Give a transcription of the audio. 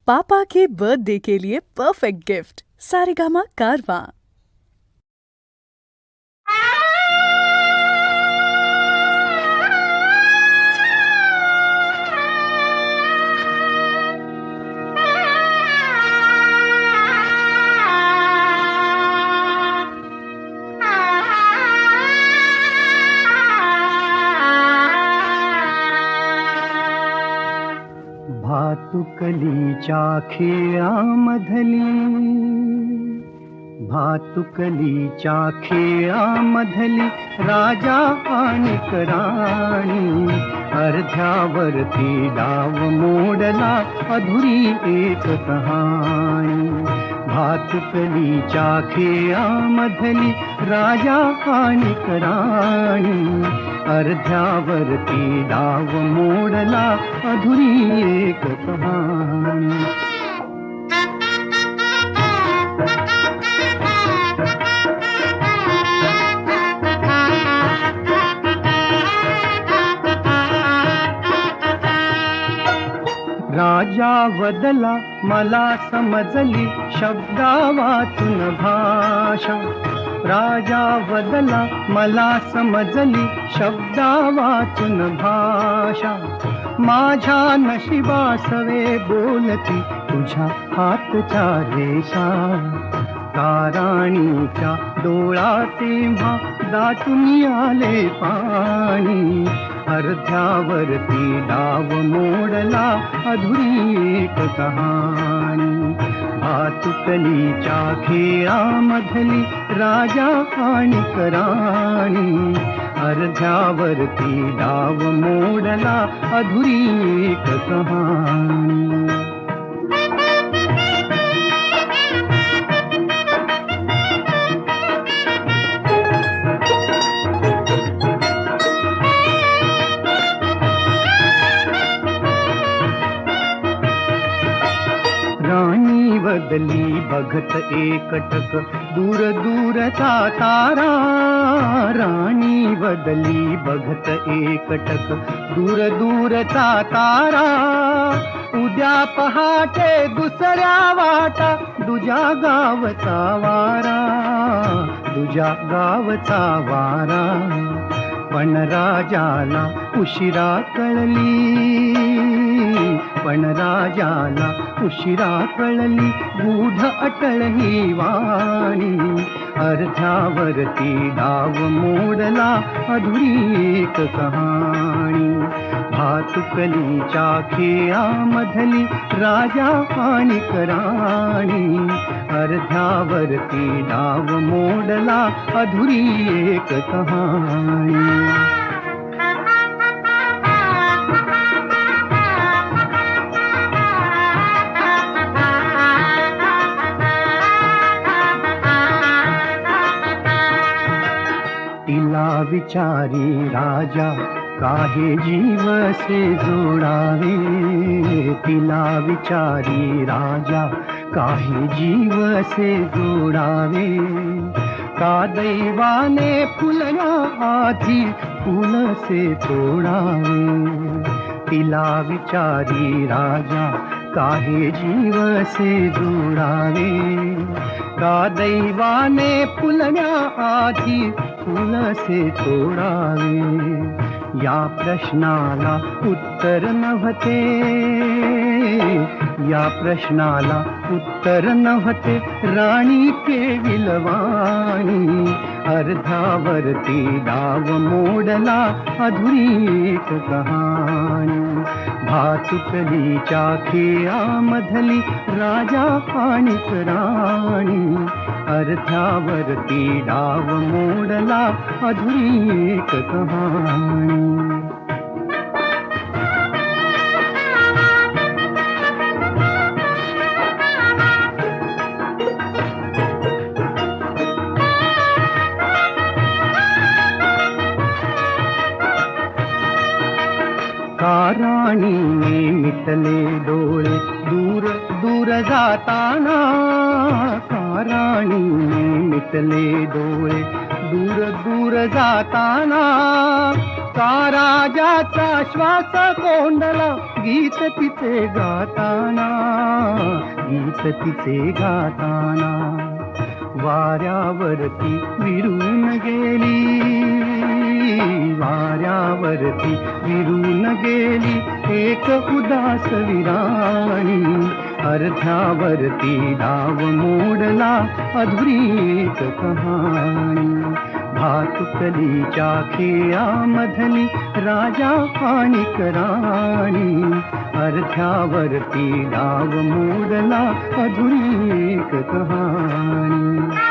पापा के birthday के लिए perfect gift Saregama कारवां। भातुकलीच्या खेळामधली, भातुकलीच्या खेळामधली राजा आणि राणी, अर्ध्यावरती डाव मोडला अधुरी एक कहाणी. भातुकलीच्या खेळामधली राजा आणि राणी, अर्ध्यावरती डाव मोडला अधुरी एक कहाणी. राजा वदला मला समजली शब्दा वाचून भाषा. राजा वदला मला समजली शब्दा वाचून भाषा. माझ्या नशिबासवे बोलती तुझ्या हातच्या रेषा. ताराणीच्या डोळा तेव्हा दाटून आले पाणी, अर्ध्यावरती डाव मोडला अधुरी एक कहाणी. भातुकलीच्या खेळामधली राजा आणि राणी, अर्ध्यावरती डाव मोडला अधुरी एक कहाणी. राणी बदली बघत एकटक दूर दूरचा तारा. राणी बदली बघत एकटक दूर दूरचा तारा. उद्या पहाटे दुसऱ्या वाटा दुजा गावचा वारा, दुजा गावचा वारा. पण राजाला उशिरा कळली, पण राजाला उशिरा कळली गूढ अटळ ही वाणी. अर्ध्यावरती डाव मोडला अधुरी एक कहाणी. भातुकलीच्या खेळामधली राजा आणि राणी, अर्ध्यावरती डाव मोडला अधुरी एक कहाणी. तिला विचारी राजा काहे जीव से जोडावे. तिला विचारी राजा काहे जीव से जोडावे. का दैवाने फुलल्या आधी फूल से तोडावे. तिला विचारी राजा काहे जीव से जोडावे. का दैवाने फुलल्या आधी फूल से तोडावे. या प्रश्नाला उत्तर नव्हते, या प्रश्नाला उत्तर नव्हते राणी केविलवाणी. अर्ध्यावरती डाव मोडला अधुरी एक कहाणी. भातुकलीच्या खेळामधली राजा आणि राणी, अर्ध्यावरती डाव मोडला अधुरी एक कहाणी. का राणीने मिटले डोळे दूर दूर जाताना. का राणीने मिटले डोळे दूर दूर जाताना. का राजाचा श्वास कोंडला गीत तिचे गाताना. गीत तिचे गाताना. वाऱ्यावरती विरून गेली, वाऱ्यावरती विरून गेली एक उदास विराणी. अर्ध्यावरती डाव मोडला अधुरी एक कहाणी. भातुकलीच्या खेळामधली राजा आणि राणी. अर्ध्यावरती डाव मोडला अधुरी एक कहाणी.